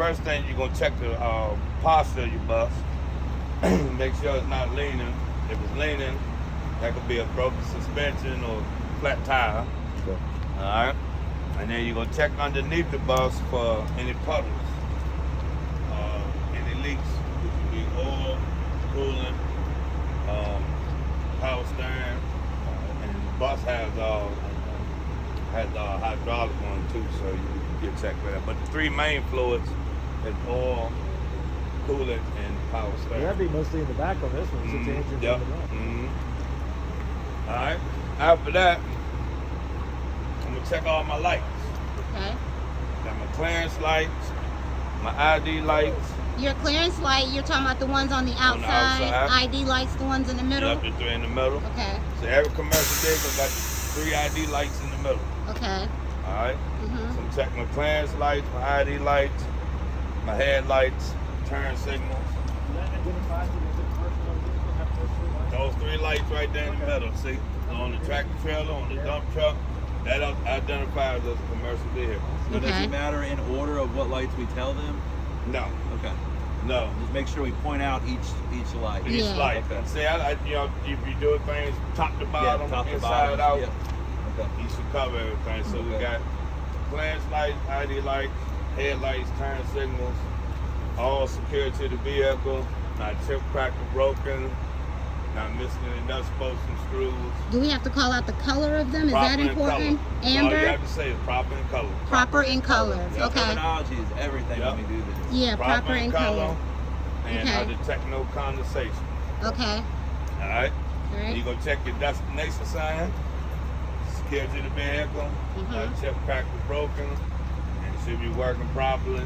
first thing you're gonna check the posture of your bus. Make sure it's not leaning. If it's leaning, that could be a broken suspension or flat tire. Okay. All right. And then you're gonna check underneath the bus for any puddles, any leaks, which would be oil, coolant, power steering, and the bus has hydraulic one too, so you get checked for that. But the three main fluids is oil, coolant, and power steering. That'd be mostly in the back on this one, since the engine's Yep. in the back. All right. After that, I'm gonna check all my lights. Okay. Got my clearance lights, my ID lights. Your clearance light, you're talking about the ones on the outside. ID lights, the ones in the middle. Yep, the three in the middle. Okay. So every commercial vehicle got the three ID lights in the middle. Okay. All right. So I'm checking my clearance lights, my ID lights, my headlights, turn signals. Those three lights right there in the middle. See, on the tractor trailer, on the dump truck, that identifies as a commercial vehicle. So does it matter in order of what lights we tell them? No. Okay. No. Just make sure we point out each light. Each light. Okay. See, if you do things top to bottom, top to inside bottom. out, Yeah. Okay. you should cover everything. So we got clearance lights, ID lights, headlights, turn signals, all secure to the vehicle, not chip, cracked, or broken, not missing any nuts, bolts, and screws. Do we have to call out the color of them? Is that important? All you Amber? have to say is proper in color. Proper in color. Yep. Okay. Terminology is everything when we do this. Yeah, proper in color. And Okay. detect no condensation. Okay. All right? All right. You're going to check your destination sign, secure to the vehicle, chip, cracked, or broken, and it should be working properly.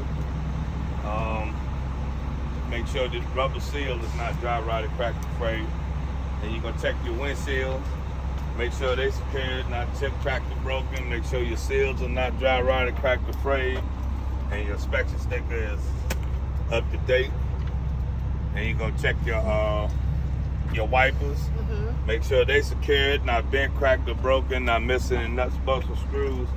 Make sure the rubber seal is not dry rotted, cracked, or frayed. Then you're going to check your windshield. Make sure they're secured, not chip, cracked, or broken. Make sure your seals are not dry rotted, cracked, or frayed. And your inspection sticker is up to date. And you're going to check your wipers. Make sure they secured, not bent, cracked, or broken, not missing any nuts, bolts, or screws.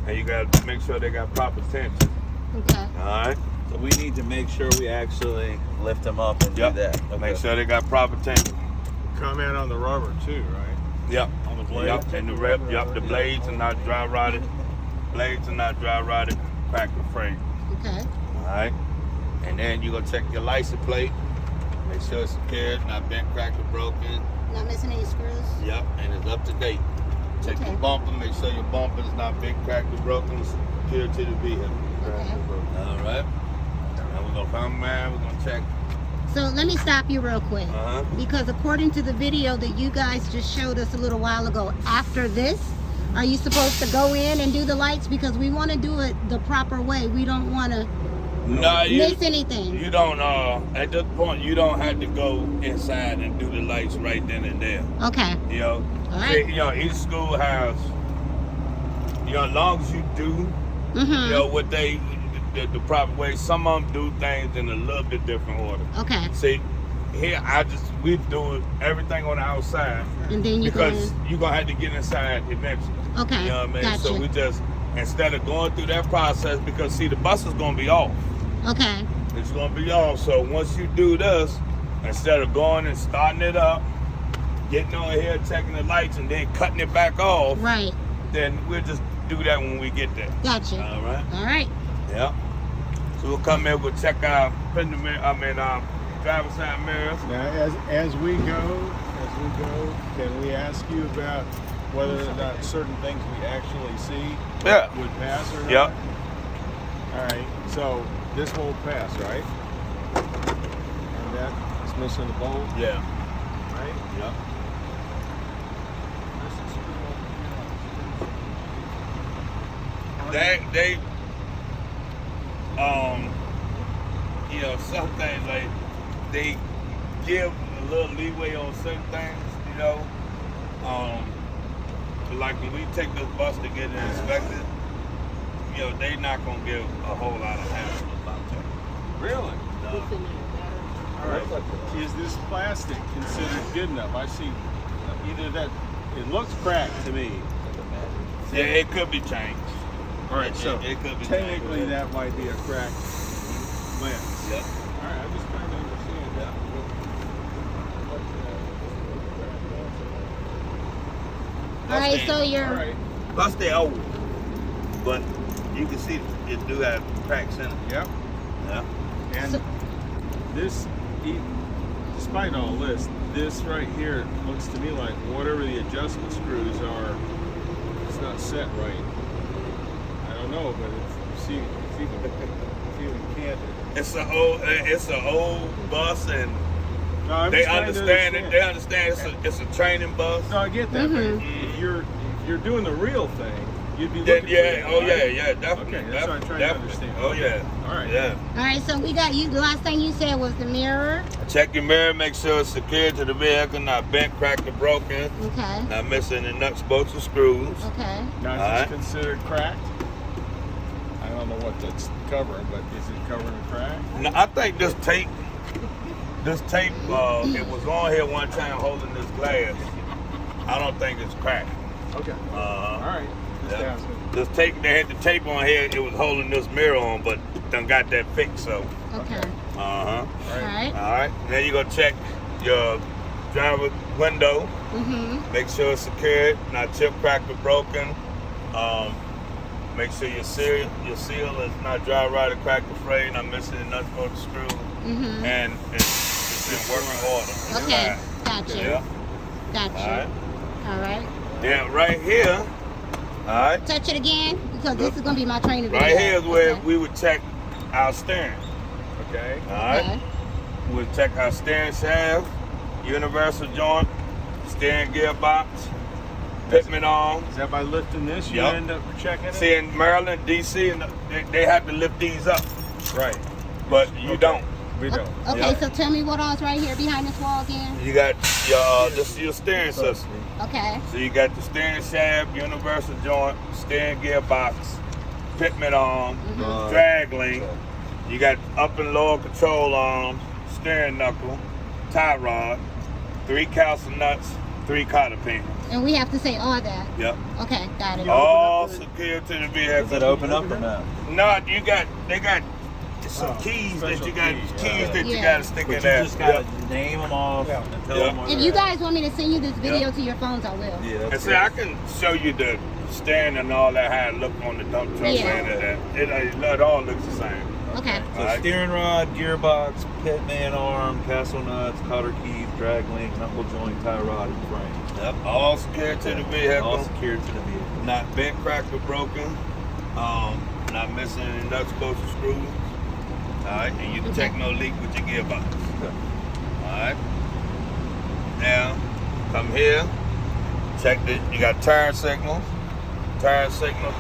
And you got to make sure they got proper tension. Okay. All right? So we need to make sure we actually lift them up and do that. Okay. Make sure they got proper tension. Comment on the rubber too, right? Yep. On the blade. Yep. And the rep. Yep. The blades are not dry rotted. Blades are not dry rotted, cracked, or frayed. Okay. All right. And then you're gonna check your license plate. Make sure it's secured, not bent, cracked, or broken. Not missing any screws? Yep. And it's up to date. Check your bumper. Make sure your bumper is not bent, cracked, or broken. Secured to the vehicle. Okay. All right. Now we're gonna come, man. We're gonna check. So let me stop you real quick. Because according to the video that you guys just showed us a little while ago, after this, are you supposed to go in and do the lights? Because we want to do it the proper way. We don't want to miss anything. You don't, at this point, you don't have to go inside and do the lights right then and there. Okay. You know, all right. See, you know, each school has, you know, as long as you do, you know, what they, the proper way. Some of them do things in a little bit different order. Okay. See, here we do everything on the outside, and then you because you're gonna have to get inside eventually. Okay. You know what I mean? Gotcha. So we just, instead of going through that process, because see, the bus is gonna be off. Okay. It's gonna be off. So once you do this, instead of going and starting it up, getting on here, checking the lights, and then cutting it back off, right? Then we'll just do that when we get there. Gotcha. All right. All right. Yeah. So we'll come in, we'll check our driver's side mirrors. Now, as we go, can we ask you about whether or not certain things we actually see would pass or not? Yep. All right. So this won't pass, right? And that is missing the bolt. Yeah. Right. Yep. They you know, some things, like, they give a little leeway on certain things, you know. Like when we take this bus to get it inspected, you know, they not gonna give a whole lot of help about that. Really? No. All right. Is this plastic considered good enough? I see either that, it looks cracked to me. Yeah, it could be changed. All right, so it could be technically changed. that might be a crack. Yep. All right, I'm just trying to understand that. All right, so All you're right. Plus they're old, but you can see it do have cracks in it. Yep. Yeah. And So- this, despite all this right here looks to me like whatever the adjustment screws are, it's not set right. I don't know, but it's even canted. It's an old bus, and No, I'm they just trying to understand it. They understand it's a training bus. No, I get that. But Mhm. if you're doing the real thing, you'd be Then, looking yeah, for that, oh right? yeah, definitely. Okay, that's what I'm trying to understand. Oh yeah. All right. Yeah. all right. So we got you. The last thing you said was the mirror. Check your mirror, make sure it's secured to the vehicle, not bent, cracked, or broken, Okay. not missing the nuts, bolts, or screws. Okay. Now, is All this right. considered cracked? I don't know what that's covering, but is it covering a crack? Now, I think this tape, it was on here one time holding this glass. I don't think it's cracked. Okay. Uh-huh. All right. Just Yeah. asking. This tape, they had the tape on here, it was holding this mirror on, but done got that fixed, so. Okay. Uh-huh. All right. All right. Then you gonna check your driver window. Mhm. Make sure it's secured, not chip, cracked, or broken. Make sure your seal is not dry, rotted, cracked, or frayed, not missing the nuts, bolts, screws, Mhm. and it's in working order. Okay. Right. Gotcha. Yeah. Gotcha. All right. All right. Then right here, all right. Touch it again because this is gonna be my training video. Right here is where Okay. we would check our steering. Okay. All right. Okay. We'll check our steering shaft, universal joint, steering gearbox, pitman arm. Is that by lifting this you Yep. end up checking it? See, in Maryland, DC, and they have to lift these up, Right. but you Okay. don't. We don't. Okay. Yeah. So tell me what all's right here behind this wall again. You got your this is your steering system. Okay. So you got the steering shaft, universal joint, steering gearbox, pitman arm, drag link. You got up and lower control arm, steering knuckle, tie rod, 3 council nuts, 3 cotter pins. And we have to say all that. Yep. Okay. Got it. All secured to the vehicle. Does it open up or not? No, they got some keys that special you got keys, that you Yeah. got to stick But in you there. just gotta name them off and tell Yeah. them where If they're you at. guys want me to send you this video to your phones, I will. Yeah, And that's see, I can show you the steering and all that, how it look on the dump truck Yeah. and that. It all looks the same. Okay. So Alright. steering rod, gearbox, pitman arm, castle nuts, cotter keys, drag link, knuckle joint, tie rod, and frame. Yep. All secured to the vehicle. All secured to the vehicle. Not bent, cracked, or broken. Not missing any nuts, bolts, or screws. Alright, and you detect no leak with your gearbox. Alright. Now, come here. Check the, you got turn signals. Turn signals.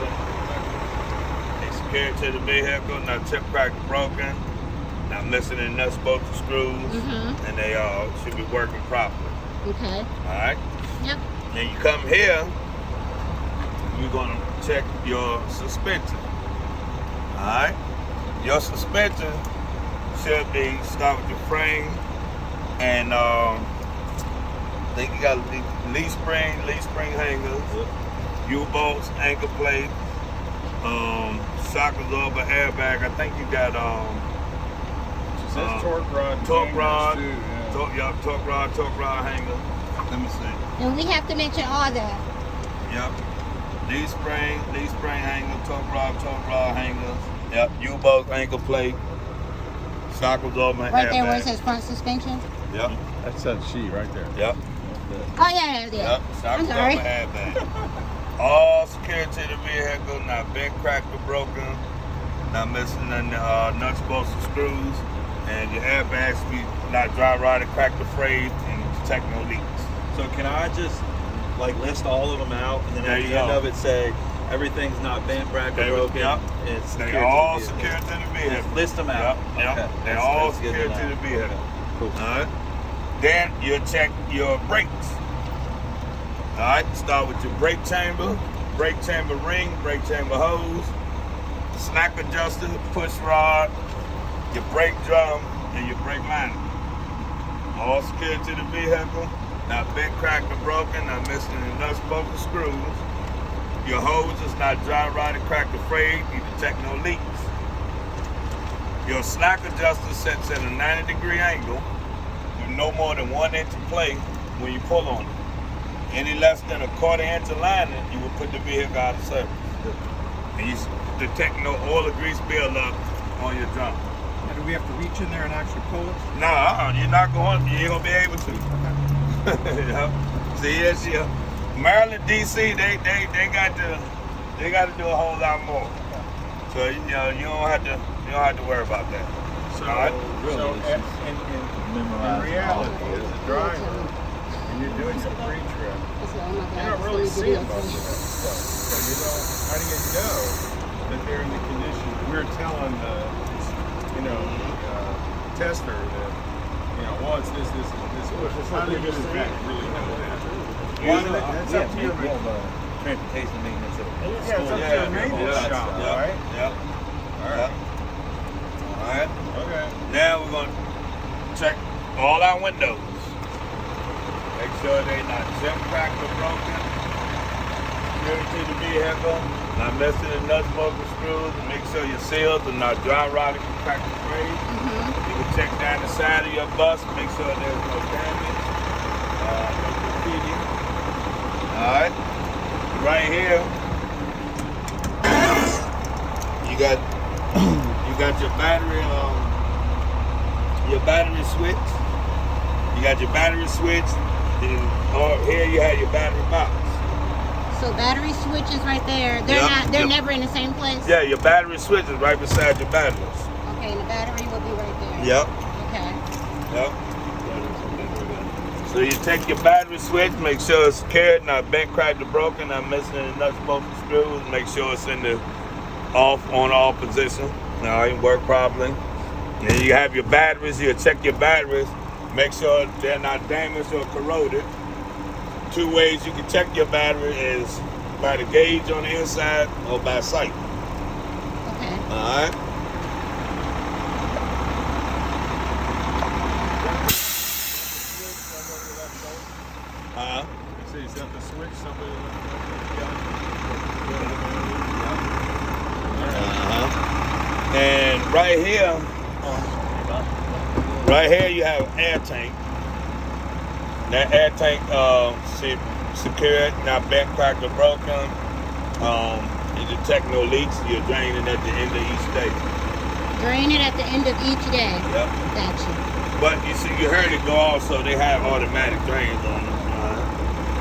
They secured to the vehicle, not chip, cracked, or broken. Not missing any nuts, bolts, or screws. Mhm. And they all should be working properly. Okay. Alright. Yep. Then you come here, you're gonna check your suspension. Alright? Your suspension should be, start with your frame, and think you got leaf spring hangers, U-bolts, anchor plate, shock absorber, airbag. I think you got It says torque rod. torque hangers rod, too, yeah. torque rod hanger. Let me see. And we have to mention all that. Yep. Leaf spring hanger, torque rod hangers. Yep. U-bolt anchor plate. Shock absorber, Right there where airbag. it says front suspension. Yep. That's that sheet right there. Yep. Oh yeah, yeah. Yep. Shock I'm sorry. absorber, airbag. All secured to the vehicle, not bent, cracked, or broken. Not missing the nuts, bolts, and screws. And your airbags be not dry rotted, cracked, or frayed, and detect no leaks. So can I just like list all of them out and then There at you the end go. of it say everything's not bent, cracked, or There we- broken? yep. It's They secured all to the vehicle. secured to the vehicle. Just list them out. Yep, yep. Okay. They're That's- all that's good secured to know. the vehicle. Cool. Alright. Then you'll check your brakes. Alright, start with your brake chamber ring, brake chamber hose, slack adjuster, push rod, your brake drum, and your brake liner. All secured to the vehicle. Not bent, cracked, or broken, not missing any nuts, bolts, or screws. Your hose is not dry, rotted, cracked, or frayed. You detect no leaks. Your slack adjuster sets at a 90-degree angle with no more than 1 inch of play when you pull on it. Any less than a 1/4 inch alignment, you will put the vehicle out of service. And you detect no oil or grease buildup on your drum. Now, do we have to reach in there and actually pull it? No, you're not going. You ain't gonna be able to. Yeah. See, yes, yeah. Maryland, DC, they got to do a whole lot more. So you don't have to worry about that. So, All right? so in reality, as a driver, and you're doing your pre-trip, you're not really seeing most of that stuff. So how do you know that they're in the condition? We're telling the tester that well, it's this. How do you really know that? That's up to your transportation maintenance. Yeah, it's up to your maintenance shop, right? Yep. All right. All right. Okay. Now we're gonna check all our windows. Make sure they're not jump cracked or broken. Security the vehicle. Not messing the nuts, bolts, and screws. And make sure your seals are not dry rotted or cracked or frayed. You can check down the side of your bus. Make sure there's no damage. No graffiti. All right. Right here, you got your battery switch. You got your battery switch, and here you have your battery box. So battery switches right there. They're never in the same place. Yeah, your battery switch is right beside your batteries. Okay, and the battery will be right there. Yep. Okay. Yep. So you take your battery switch, make sure it's secured, not bent, cracked, or broken, not missing any nuts, bolts, and screws. Make sure it's in the off position. All right, work properly. Then you have your batteries. You check your batteries. Make sure they're not damaged or corroded. 2 ways you can check your battery is by the gauge on the inside or by sight. Okay. All right. So is that the switch? Somebody And right here you have an air tank. That air tank secured, not bent, cracked, or broken. You detect no leaks. You're draining at the end of each day. Drain it at the end of each day. Yep. Gotcha. But you see, you heard it go off, so they have automatic drains on them.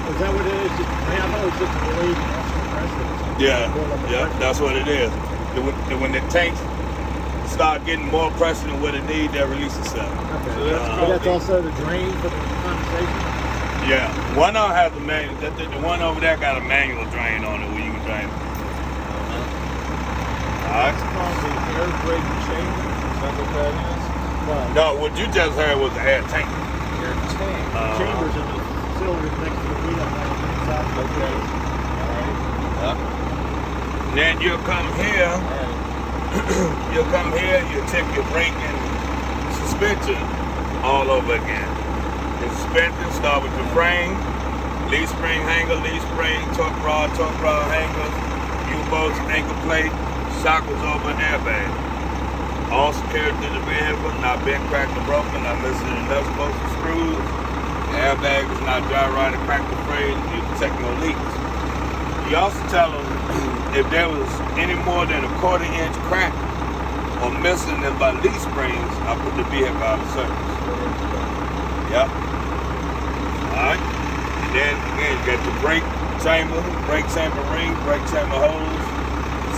Is that what it is? I thought it was just a relief compressor. Yeah, that's what it is. When the tanks start getting more pressure than what it needs, they release itself. Okay. So That's also the drain for the condensation? Yeah, one of them has a manual. The one over there got a manual drain on it where you can drain it. All right. That's called the air brake chamber. Is that what that is? No, what you just heard was the air tank. Air tank. Chambers in the cylinder next to the wheel on the inside. Okay. All right. Then you'll come here. All right. You'll come here. You check your brake and suspension all over again. The suspension start with the frame, leaf spring hanger, leaf spring, torque rod hanger, U-bolts, ankle plate, shock absorber, and airbag. All secured to the vehicle, not bent, cracked, or broken, not missing the nuts, bolts, or screws. The airbag is not dry rotted, cracked, or frayed. You detect no leaks. You also tell them if there was any more than a 1/4 inch crack or missing in by leaf springs, I put the vehicle out of service. Yep. Alright. And then again, you got your brake chamber ring, brake chamber hose,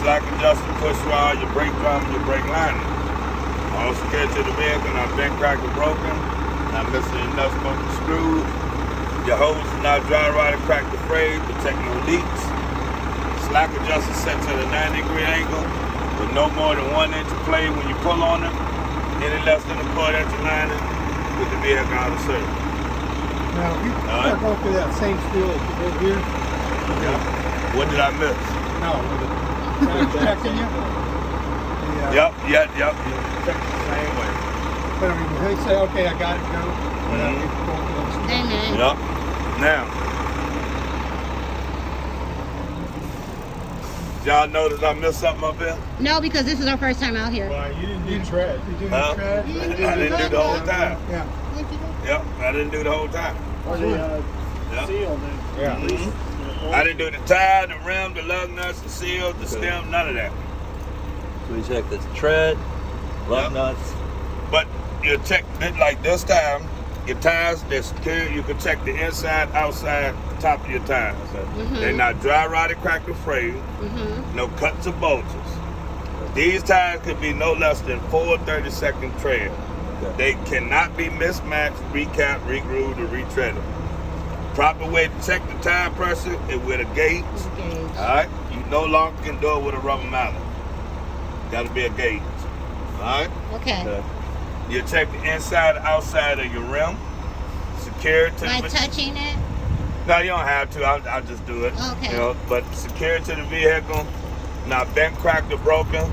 slack adjuster, push rod, your brake drum, and your brake liner. All secured to the vehicle, not bent, cracked, or broken, not missing any nuts, bolts, or screws. Your hose is not dry rotted, cracked, or frayed, protect no leaks. Slack adjuster set to the 90-degree angle with no more than 1 inch of play when you pull on it. Any less than a 1/4 inch alignment with the vehicle out of service. Now, if you start going through that same spiel that you did here. Yeah. What did I miss? No, checking you? Yep. Check the same way. But I mean, when they say, okay, I got it, go. Amen. Yep. Now, y'all notice I missed something up here? No, because this is our first time out here. Well, you didn't do tread. You do Huh? tread? I didn't do the whole time. Yeah. Yep, I didn't do the whole time. Or the Yep. seal, then. Yeah. At least, I didn't do the tire, the rim, the lug nuts, the seal, the stem, none of that. So we check this tread, lug Yep. nuts. But you check it like this time, your tires, they're secure. You can check the inside, outside, top of your tires. They're not dry rotted, cracked, or frayed. No cuts or bulges. These tires could be no less than 4 30-second tread. They cannot be mismatched, recapped, regrooved, or retreaded. Proper way to check the tire pressure is with a gauge. All right, you no longer can do it with a rubber mallet. Got to be a gauge. All right. Okay. You check the inside and outside of your rim. Secure to By the touching it? No, you don't have to. I'll just do it. Okay. You know, but secure to the vehicle. Not bent, cracked, or broken.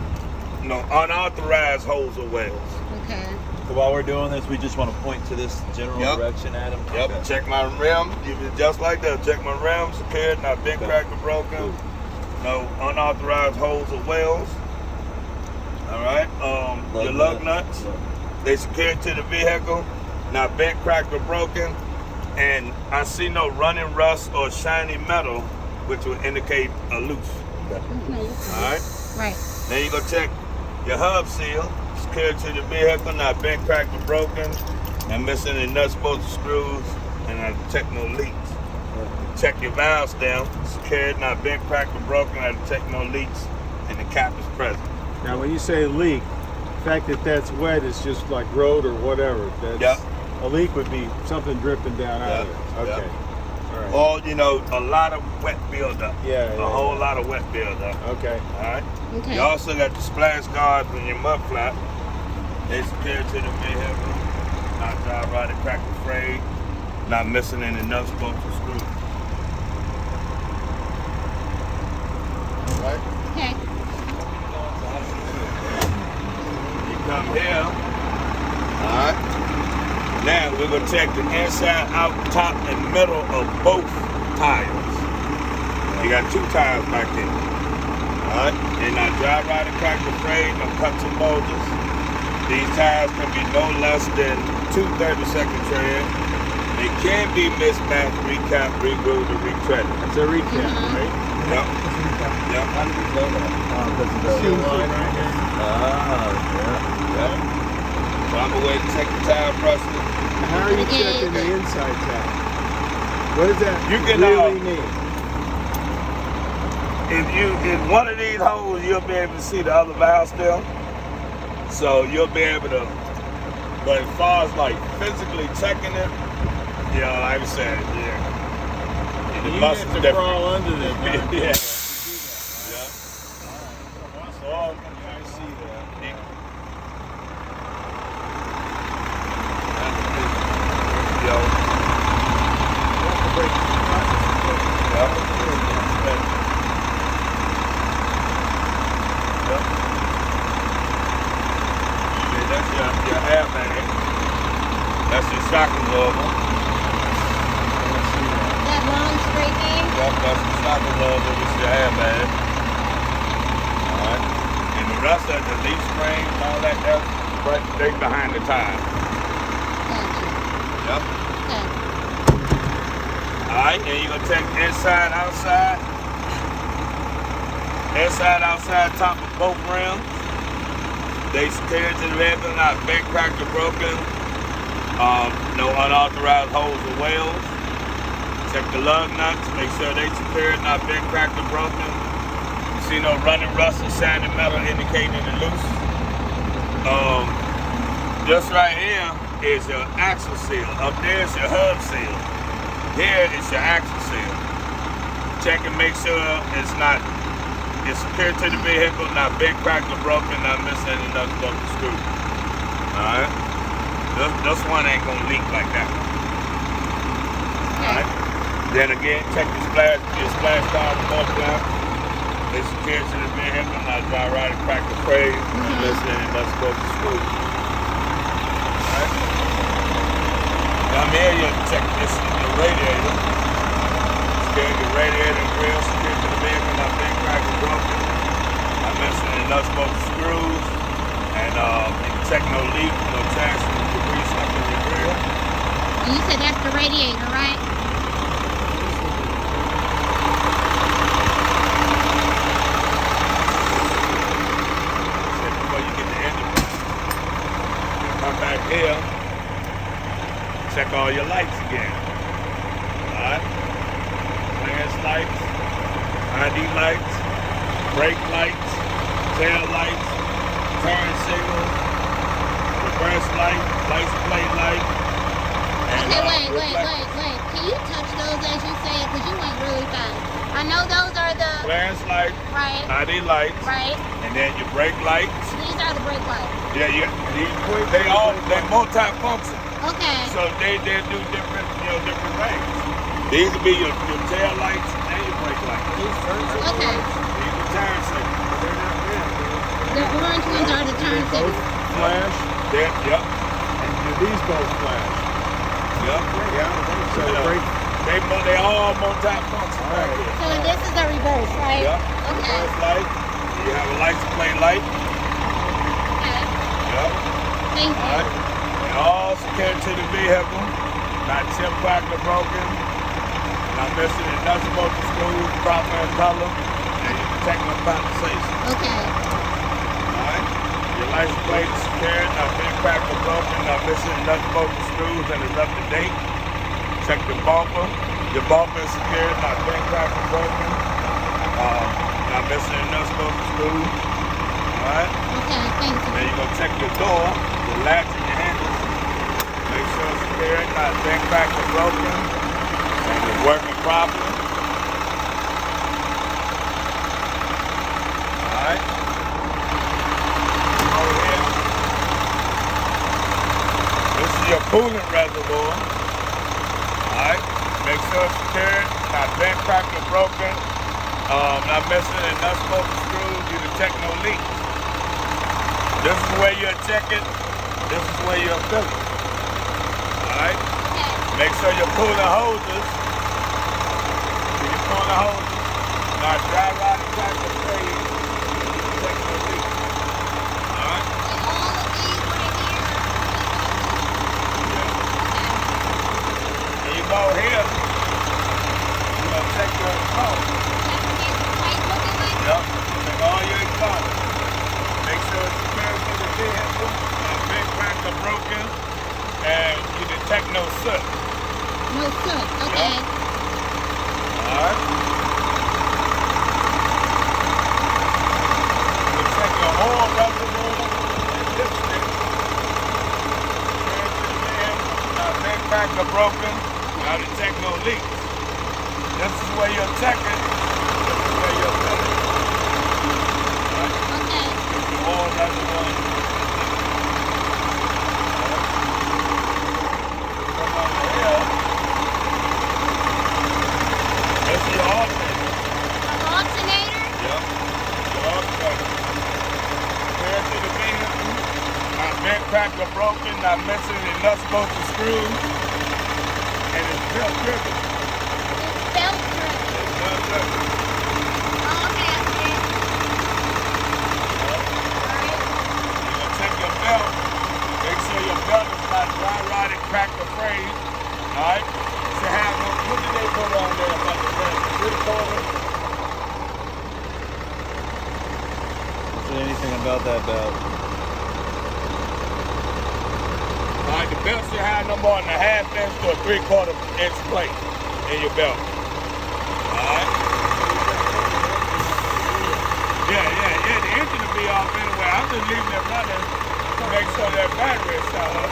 No unauthorized holes or wells. Okay. So while we're doing this, we just want to point to this general Yep. direction, Adam. Yep. Okay. Check my rim. Just like that. Check my rim. Secured. Not bent, Okay. cracked, or broken. No unauthorized holes or wells. All right. Your lug nuts. They secured to the vehicle. Not bent, cracked, or broken. And I see no running rust or shiny metal, which will indicate a loose. All right. Right. Then you go check your hub seal. Secured to the vehicle, not bent, cracked, or broken. Not missing any nuts, bolts, or screws, and I detect no leaks. Check your valve stem. Secured, not bent, cracked, or broken. I detect no leaks, and the cap is present. Now, when you say leak, the fact that that's wet is just like road or whatever. That's, Yep. A leak would be something dripping down out of Yep. it. Okay. Yep. All right. Or, you know, a lot of wet buildup. Yeah, A yeah, whole yeah. lot of wet buildup. Okay. All right. Okay. You also got the splash guards on your mud flap. They secured to the vehicle. Not dry rotted, cracked, or frayed. Not missing any nuts, bolts, or screws. All right. Okay. You come here. All right. Now we're gonna check the inside, out, top, and middle of both tires. You got 2 tires back there. All right. They're not dry rotted, cracked, or frayed. No cuts or bulges. These tires can be no less than 2 30-second tread. They can be mismatched, recapped, regrooved, or retreaded. That's a recap, right? Yep. Yep. How did you know that? Because of the Seal line right here. Yep. Proper way to check the tire pressure. How are you checking the inside tap? What does that You can, really mean? In one of these holes, you'll be able to see the other valve stem. So you'll be able to, but as far as like physically checking it, you know, like I said, yeah. The You bus have is to different. crawl under them. Huh? Yeah. Yeah. So, I see that. Yo. Yep. That's your airbag. That's your shock absorber. That long straight thing? Yep, that's your shock absorber. This is your airbag. Alright. And the rest of the leaf spring and all that, that's right behind the tire. Gotcha. Yep. Okay. Alright, and you're gonna take inside, outside. Inside, outside, top of both rims. They secured to the vehicle, not bent, cracked, or broken. No unauthorized holes or wells. Check the lug nuts, make sure they secured, not bent, cracked, or broken. You see no running rust or shiny metal indicating the loose. Just right here is your axle seal. Up there is your hub seal. Here is your axle seal. Check and make sure it's secured to the vehicle, not bent, cracked, or broken, not missing any nuts, bolts, or screws. Alright? This one ain't gonna leak like that. Alright? Then again, check your splash guard mud flap. It's secured to the vehicle, not dry rotted, cracked, or frayed, not missing any nuts, bolts, or screws. Alright? Down here, you check your radiator. Secure your radiator and grill, secured to the vehicle, not bent, cracked, or broken. not missing the nuts, bolts, screws, and you can check no leak, no chance of debris stuck in your grill. And you said that's the radiator, right? Before you get the engine, come back here, check all your lights again. Alright? Flash lights, ID lights, brake lights, tail lights, turn signal, reverse light, license plate light. And, Okay, wait. Can you touch those as you say it? Because you went really fast. I know those are the... Flash light, Right. ID lights, Right. and then your brake lights. These are the brake lights. Yeah, they multi-function. Okay. So they do different, different things. These will be your tail lights and your brake lights. Okay. These are turn signals. The orange ones are the turn Both signals. flash, Yep. and do these both flash? Yep. So brake. They all multi-function back here. So this is the reverse, right? Yep. Okay. Reverse light. You have a license plate light. Okay. Yep. Thank you. All right. And all secured to the vehicle. Not chip cracked or broken. Not missing the nuts, bolts, screws, proper in color. And your technical compensation. Okay. Alright? Your license plate is secured, not been cracked or broken, not missing the nuts, bolts, and screws, and is up to date. Check the bumper. Your bumper is secured, not been cracked or broken. Not missing the nuts, bolts, and screws. Alright? Okay, thank you. Then you're gonna check your door, your latch and your handles. Make sure it's secured, not been cracked or broken, and it's working properly. Alright? Over here. This is your coolant reservoir. Alright? Make sure it's secured, not bent, cracked, or broken. Not missing the nuts, bolts, and screws. You detect no leaks. This is where you'll check it. This is where you'll fill it. Alright? Okay. Make sure your coolant hoses. Your coolant hoses. Not dry rot, crack, or fade. Detect no leaks. Alright? And all of these right here. And you go here. You're going to check your exhaust. Yep. Check all your exhaust. Make sure it's secured to the vehicle. Not bent, cracked, or broken. And you detect no soot. No soot. Okay. Alright. You check your oil reservoir and dipstick. Not bent, cracked, or broken. Now detect no leaks. This is where you'll check it. This is where you'll fill it. Alright? Okay. Your oil reservoir. Come over here. This is your alternator. Alternator? Yep. Your alternator. Compared to the vehicle, not bent, cracked, or broken, not missing the nuts, bolts, and screws, and it's belt driven. It's belt driven. It's belt driven. Okay, I see it. Alright. You're gonna check your belt. Make sure your belt is not dry rotted, cracked, or frayed. Alright? Should have what did they put on there about the belt? 3/4? Say anything about that belt. Alright, the belt should have no more than a 1/2 inch to a 3/4 inch plate in your belt. Alright? Yeah, the engine will be off anyway. I'm just leaving it running to make sure that battery is shut up.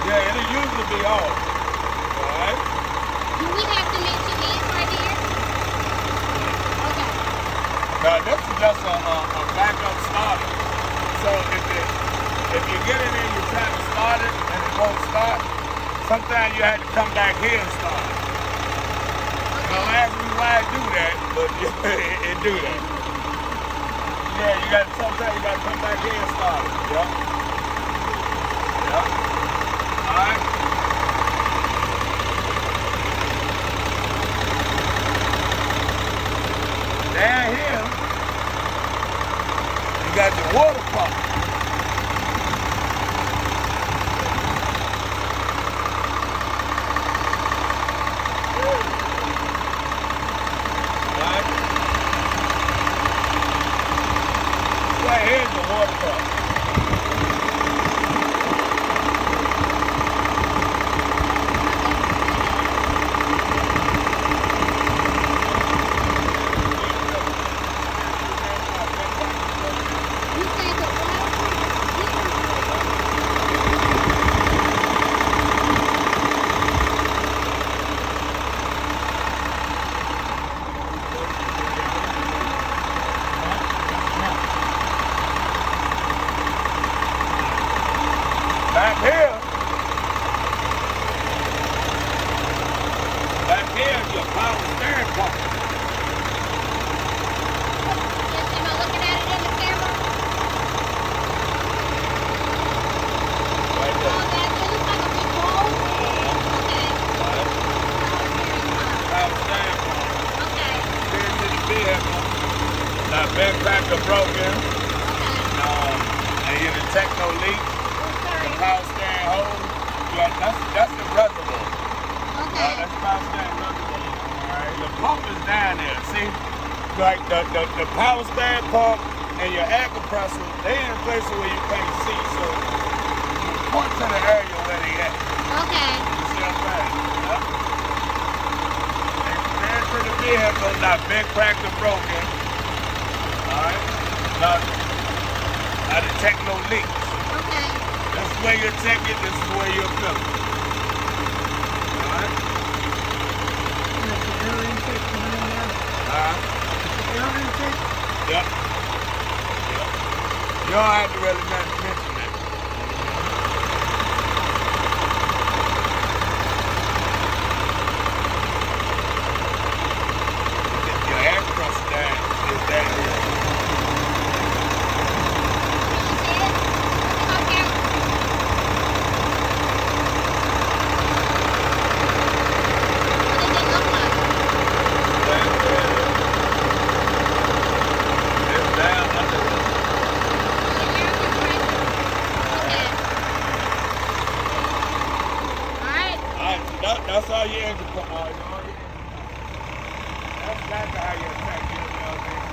Yeah, it'll usually be off. Alright? Do we have to mention these right here? Okay. Now this is just a backup starter. So if you get in there, you try to start it and it won't start, sometimes you have to come back here and start it. Don't ask me why I do that, but it do that. Yeah, sometimes you gotta come back here and start it. Yep. Alright. Down here, Back here, your power steering pump. Yes, am I looking at it in the camera? Right Oh, there. that looks like a big hole. Okay. Power steering pump. Okay. Steering to the vehicle. Not bent, cracked, or broken. Okay. And you detect no leaks. The Okay. power steering hose. Yeah, that's the reservoir. Okay. That's power steering reservoir. Alright. The pump is down there. See? Like the power steering pump and your air compressor, they in places where you can't see, so you point to the area where they at. Okay. You see what I'm saying? Yep. And for the vehicle, not bent, cracked, or broken. Alright? Now, I detect no leaks. Okay. This is where you check it, this is where you'll fill it. Alright? That's the air intake coming in there. Air intake. Yep. Yep. You don't have to really mention that. Your air compressor down is down here. It's down under here. Alright, that's all your engine pump on. That's exactly how you attack it, you know what I mean?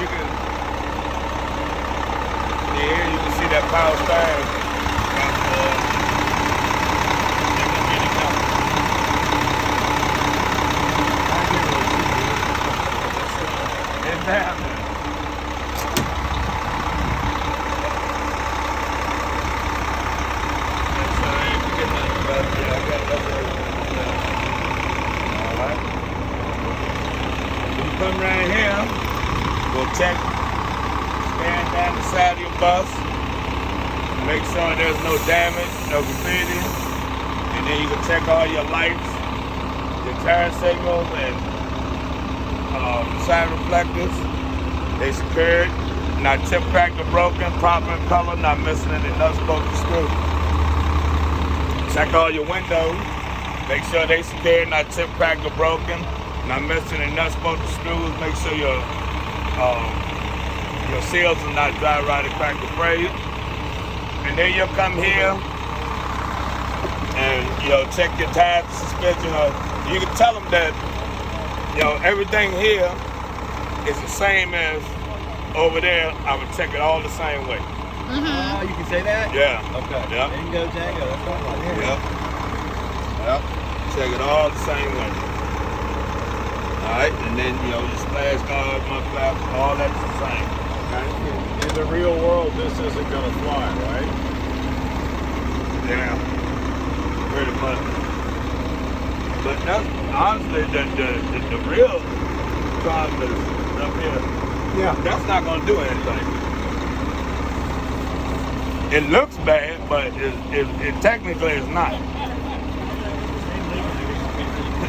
You can, here you can see that power steering. It's down there. That's all right. You get nothing about it. Yeah, I got that. All right. When you come right here, we'll check, stand down the side of your bus, make sure there's no damage, no graffiti, and then you can check all your lights, your turn signals, and side reflectors. They secured, not chip cracked or broken, proper in color, not missing any nuts, bolts, or screws. Check all your windows. Make sure they secured, not chip cracked or broken, not missing any nuts, bolts, or screws. Make sure your seals are not dry, rotted, cracked, or frayed. And then you'll come here and check your tires, suspension. You can tell them that everything here is the same as over there. I would check it all the same way. Mm-hmm. You can say that? Yeah. Okay. Yep. Bingo, Django. That's what I hear. Yep. Yep. Check it all the same way. Alright, and then your splash guard, mud flap, all that's the same. Okay? In the real world, this isn't gonna fly, right? Yeah. Pretty much. But that's honestly the real problem is up here. Yeah. That's not gonna do anything. It looks bad, but it technically is not.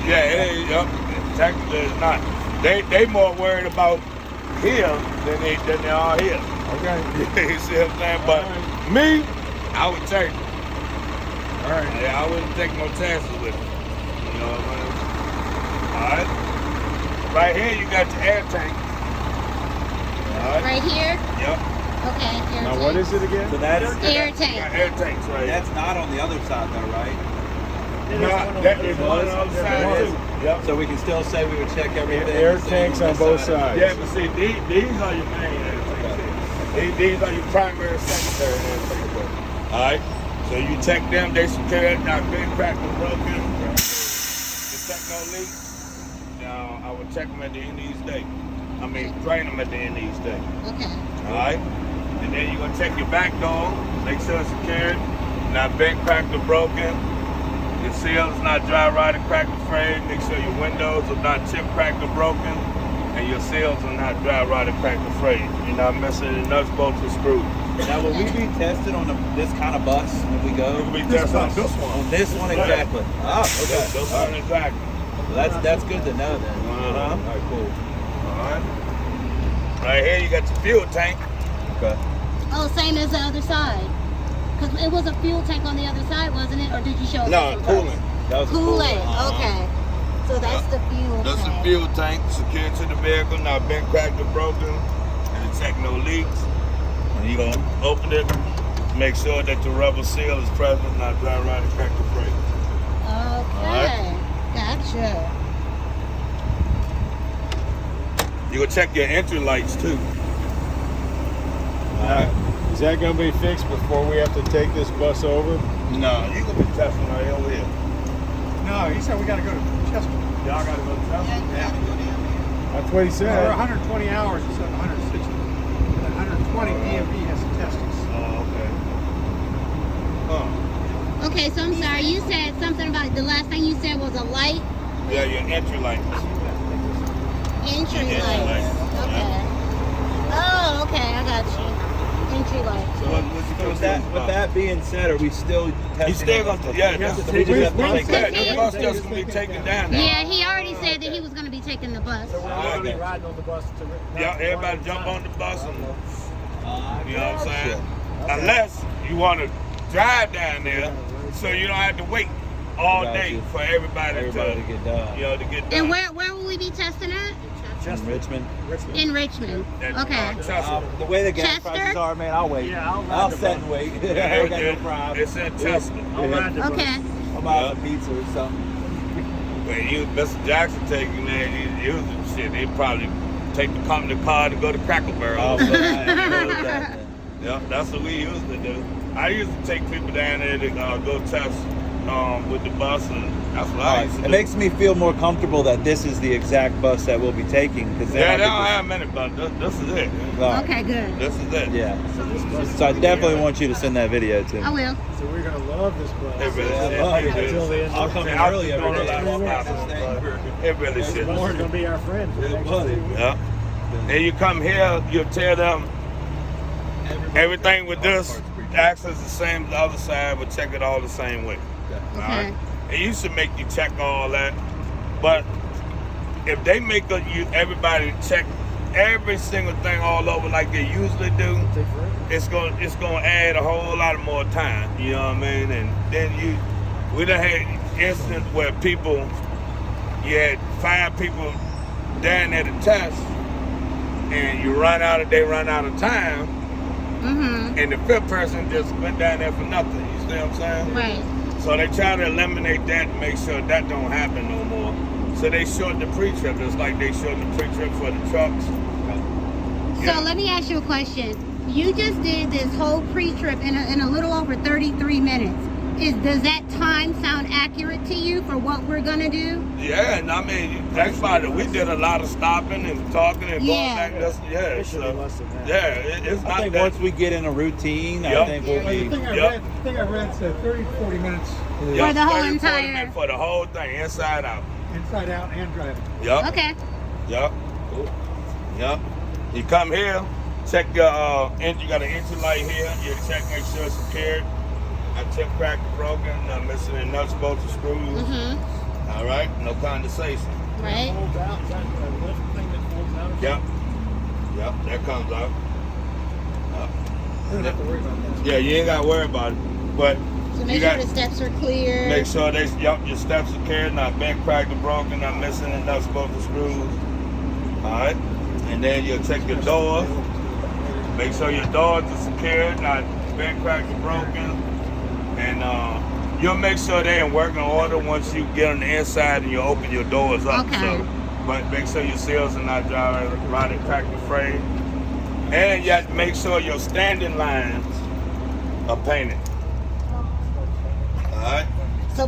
Yeah, it is. Yep. Technically, it's not. They more worried about here than they are here. Okay. You see what I'm saying? But me, I would take it. All right. Yeah, I wouldn't take no chances with it. You know what I mean? All right. Right here, you got your air tank. All right. Right here? Yep. Okay, air Now, tank. what is it again? So that is Air You got tank. air tanks right that's not on the other side though, right? here. That is one on the side too. Yep. So we can still say we would check everything. Air the same tanks on this both side. sides. Yeah, but see, these are your main air tanks. These are your primary, secondary air tanks. All right. So you check them, they secure, not been cracked or broken. Detect no leaks. Now I would check them at the end of each day. I mean, drain them at the end of each day. Okay. All right. And then you're gonna check your back door, make sure it's secured, not bent, cracked, or broken. Your seals not dry, rotted, cracked, or frayed. Make sure your windows are not chipped, cracked, or broken, and your seals are not dry, rotted, cracked, or frayed. You're not missing any nuts, bolts, or screws. Now, will we be tested on this kind of bus when we go? We'll be tested on this one. On this one exactly. Ah, okay. This one exactly. Well, that's good to know then. Uh-huh. All right, cool. Alright. Right here you got your fuel tank. Okay. Oh, same as the other side. Because it was a fuel tank on the other side, wasn't it? Or did you show us No, something coolant. first? That was Coolant, Uh-huh. okay. So that's the fuel That's tank. a fuel tank secured to the vehicle, not been cracked or broken, and detect no leaks. And you're gonna open it, make sure that the rubber seal is present, not dry rot and crack the brake. Okay, gotcha. You gonna check your entry lights too. Is that going to be fixed before we have to take this bus over? No, you gonna be testing right over here. No, he said we got to go to Chester. Y'all gotta go test them. That's what he For said. 120 hours instead of 160. At 120, DMV has to test us. Oh, okay. Okay, so I'm sorry. You said something about the last thing you said was a light, Yeah, your entry lights. entry Entry light. lights, Okay. Oh, okay, I got you. Entry light. So what you So gonna with do that, about with it? that being said, are we still testing? You still on gonna, this? yeah, You have that's to the take We just it. have to take yeah, that. the bus just gonna be taken down now. Yeah, he already said that he was going to be taking the bus. So we're all going to be riding on the bus to Yeah, everybody jump on the bus and you know what I'm saying? Okay. Unless you want to drive down there, so you don't have to wait all Got day you. for everybody to get done. you know, to get done. And where will we be testing at? In Richmond. In Richmond. At, Okay. Chester. The way the gas Chester? prices are, man, I'll wait. Yeah, I'll ride I'll the sit bus. and wait. Yeah, I ain't got no problem. it's in Chester. I'll ride the bus. Okay. I'm out of pizza or something. When you, Mr. Jackson taking there, you shit, they probably take the company car to go to Cracker Barrel. Oh, but I know that. Yeah, that's what we used to do. I used to take people down there to go test with the bus, and that's what I used to do. It makes me feel more comfortable that this is the exact bus that we'll be taking. Cause then Yeah, I they could don't just- have many, but this is it. Right. Okay, good. This is it. Yeah. So I definitely want you to send that video to me. I will. So we're going to love this bus. It really Yeah, I is. love It it. is. Until the end. I'll come in I'll early keep every going day. a lot more about it really This should. bus is going to be our friend. for the next buddy. 2 weeks. Yeah. And you come here, you tell them everything with this access the same as the other side, but check it all the same way. All right? It used to make you check all that, but if they make everybody check every single thing all over like they usually do, Take forever. it's gonna add a whole lot more time. You know what I mean? And then we done had instances where you had 5 people down there to test, and they run out of time, Mm-hmm. and the 5th person just went down there for nothing. You see what I'm saying? Right. So they try to eliminate that and make sure that don't happen no more. So they shorten the pre-trip. It's like they shorten the pre-trip for the trucks. So let me ask you a question. You just did this whole pre-trip in a little over 33 minutes. Does that time sound accurate to you for what we're gonna do? Yeah, and I mean, that's about it. We did a lot of stopping and talking and going Yeah. back. It should be less than that. Yeah, it's I not think that. once we get in a routine, I Yup. think we'll Well, be. the thing I read said 30 to 40 minutes Yup, For the whole 30, 40 entire- minutes for the whole thing, inside out. inside out and driving. Yup. Okay. Yup. Yup. You come here, check your you got an entry light here. You check, make sure it's secured. I check cracked or broken, not missing any nuts, bolts, or screws. Mm-hmm. All right, no condensation. Right. Folds out. Is that a lift thing that folds out? Yep. Yep, that comes out. You don't have to worry about that. Yeah, you ain't got to worry about it. But So you make got sure the steps are clear. make sure your steps are carried, not bent, cracked, or broken, not missing any nuts, bolts, or screws. All right, and then you'll check your doors. Make sure your doors are secured, not bent, cracked, or broken. And you'll make sure they're in working order once you get on the inside and you open your doors up. Okay. So, but make sure your seals are not dry, rotted, cracked, or frayed. And you have to make sure your standing lines are painted. All right. So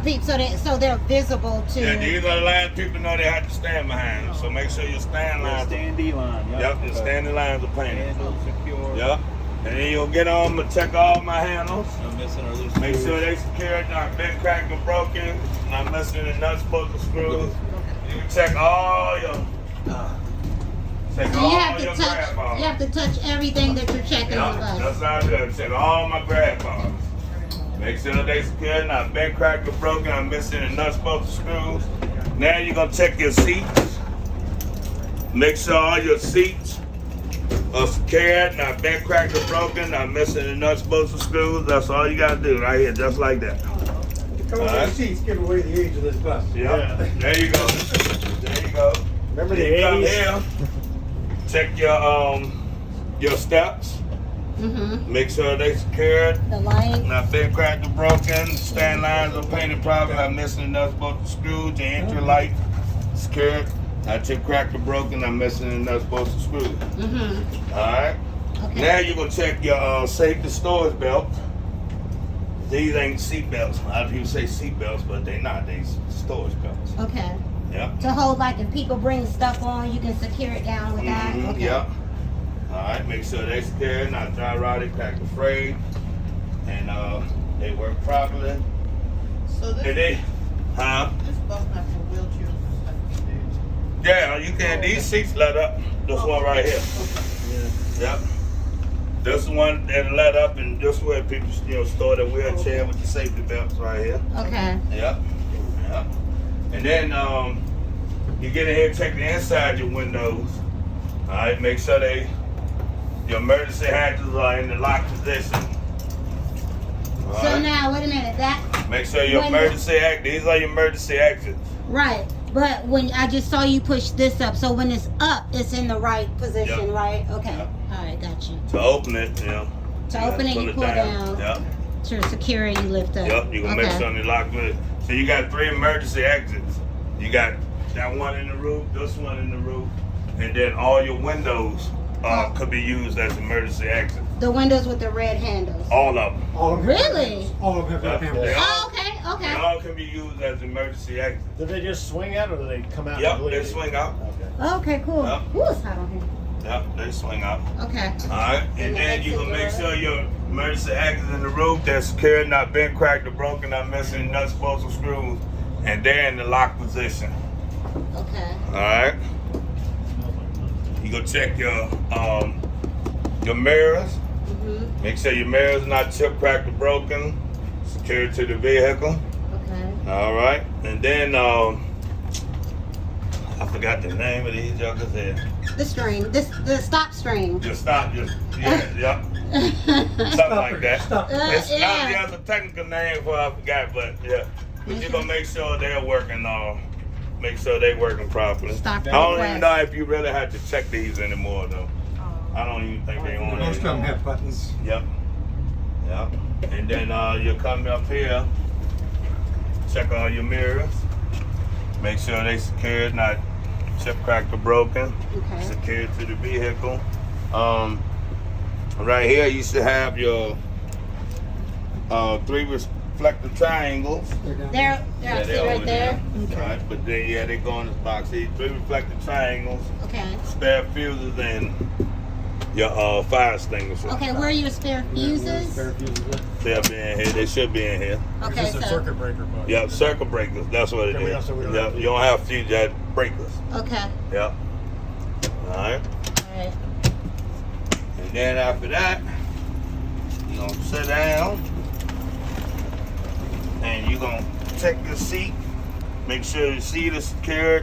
they're visible to. Yeah, these are the lines people know they have to stand behind. So make sure your stand lines. Standee line. Yep, your standing lines are painted. Handle secure. Yep. And then you'll get on and check all my handles. No missing or loose. Make sure they secured, not bent, cracked, or broken, not missing the nuts, bolts, or screws. You can check all your Check So all you have to your touch. grab bars. You have to touch everything that you're checking on the Yep, bus. that's how I do it. Check all my grab bars. Make sure they secure, not bent, cracked, or broken. I'm missing the nuts, bolts, and screws. Now you're gonna check your seats. Make sure all your seats are secured, not bent, cracked, or broken. Not missing the nuts, bolts, and screws. That's all you gotta do right here, just like that. Come on, the seats give away the age of this bus. Yep. There you go. There you go. Remember Then the you come 80s? here. Check your steps. Make sure they secured. The light. Not bent, cracked, or broken. Stand lines are painted properly. Not missing the nuts, bolts, and screws. Your entry light secured. Not chip, cracked, or broken. Not missing the nuts, bolts, and screws. All right. Okay. Now you're gonna check your safety storage belt. These ain't seat belts. A lot of people say seat belts, but they not. They storage belts. Okay. Yep. To hold, like, if people bring stuff on, you can secure it down with that. Okay. Yep. All right. Make sure they secure, not dry rotted, cracked, or frayed, and they work properly. So this, And they, this bus not for wheelchairs and stuff. Yeah, you can. These seats let up. This one right here. Yep. This one that let up, and this where people, store their wheelchair with the safety belts right here. Okay. Yep. Yep. And then you get in here and check the inside your windows. All right. Make sure your emergency hatches are in the locked position. All So right? now, wait a minute. That Make sure your when- these are your emergency exits. right. But when I just saw you push this up, so when it's up, it's in the right position, Yep. right? Okay. Yep. All right, got you. To open it, To open it, you pull down. Yep. To secure it, you lift up. Yep, you can make sure you lock with it. So you got 3 emergency exits. You got that one in the roof, this one in the roof, and then all your windows could be used as emergency exits. The windows with the red handles. All of them. All of them. Really? All of them have They handles. all, Oh, okay, they okay. all can be used as emergency exits. Do they just swing out, or do they come out? Yep, completely? they swing out. Okay. Okay, cool. Yep. Ooh, it's hot on here. Yep, they swing out. Okay. All right, and And the then you exit can make door. sure your emergency exits in the roof, they're secured, not bent, cracked, or broken, not missing nuts, bolts, or screws, and they're in the lock position. Okay. All right. You go check your mirrors. Make sure your mirrors not chip, cracked, or broken. Secured to the vehicle. Okay. All right, and then I forgot the name of these jokers here. The string. The stop string. Just stop. Yep. Something like that. Stop. It's yeah. not there's a technical name for it, I forgot, but yeah. But you're gonna make sure they're working. Make sure they're working properly. Stop I don't request. even know if you really have to check these anymore though. I don't even think they on Most of them it. have buttons. Yep. Yep. And then you come up here, check all your mirrors. Make sure they secured, not chip, cracked, or broken. Okay. Secured to the vehicle. Right here, you should have your 3 reflective triangles. They're down They're I see right over there. All right, but then they go in this box. See, 3 reflective triangles, Okay. spare fuses, and your fire extinguisher. Okay, where are your spare fuses? Spare fuses there. They'll be in here. They should be in here. Okay, Is this a so circuit breaker box? Yep, circuit breakers. That's what it Okay, we is. don't- so we don't Yep, have to- you don't have fuse, you have breakers. okay. Yep. All right. All right. And then after that, you're gonna sit down and you're gonna check your seat. Make sure your seat is secured.